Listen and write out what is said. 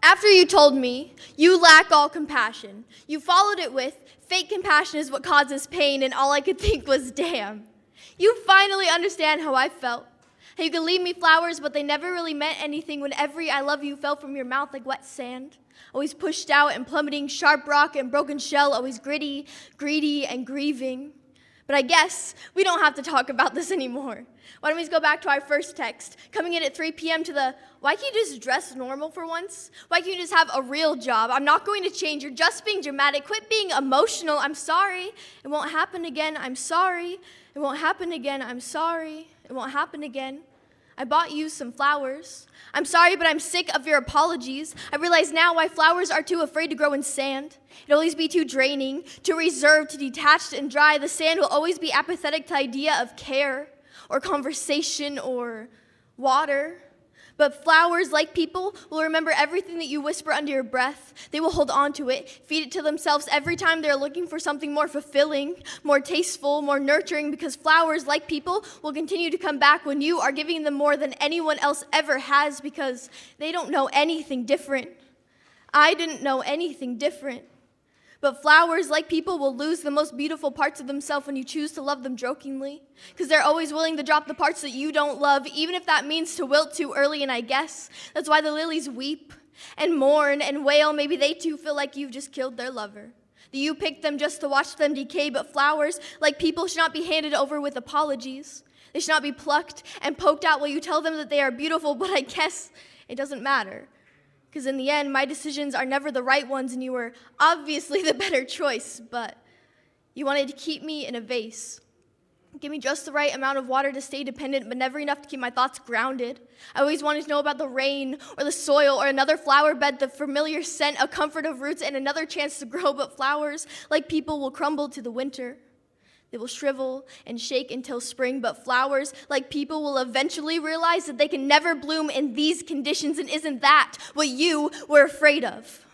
After you told me you lack all compassion, you followed it with, fake compassion is what causes pain, and all I could think was, damn. You finally understand how I felt. How you could leave me flowers, but they never really meant anything when every I love you fell from your mouth like wet sand. Always pushed out and plummeting, sharp rock and broken shell, always gritty, greedy, and grieving. But I guess we don't have to talk about this anymore. Why don't we just go back to our first text, coming in at 3 p.m. to the, why can't you just dress normal for once? Why can't you just have a real job? I'm not going to change. You're just being dramatic. Quit being emotional. I'm sorry. It won't happen again. I'm sorry. It won't happen again. I'm sorry. It won't happen again. I bought you some flowers. I'm sorry, but I'm sick of your apologies. I realize now why flowers are too afraid to grow in sand. It'll always be too draining, too reserved, too detached and dry. The sand will always be apathetic to the idea of care or conversation or water. But flowers, like people, will remember everything that you whisper under your breath. They will hold on to it, feed it to themselves every time they're looking for something more fulfilling, more tasteful, more nurturing, because flowers, like people, will continue to come back when you are giving them more than anyone else ever has, because they don't know anything different. I didn't know anything different. But flowers, like people, will lose the most beautiful parts of themselves when you choose to love them jokingly, because they're always willing to drop the parts that you don't love, even if that means to wilt too early, and I guess that's why the lilies weep and mourn and wail. Maybe they too feel like you've just killed their lover. That you picked them just to watch them decay, but flowers, like people, should not be handed over with apologies. They should not be plucked and poked out while you tell them that they are beautiful, but I guess it doesn't matter. Because in the end, my decisions are never the right ones, and you were obviously the better choice, but you wanted to keep me in a vase. Give me just the right amount of water to stay dependent, but never enough to keep my thoughts grounded. I always wanted to know about the rain or the soil or another flower bed, the familiar scent, a comfort of roots, and another chance to grow, but flowers, like people, will crumble to the winter. They will shrivel and shake until spring, but flowers, like people, will eventually realize that they can never bloom in these conditions, and isn't that what you were afraid of?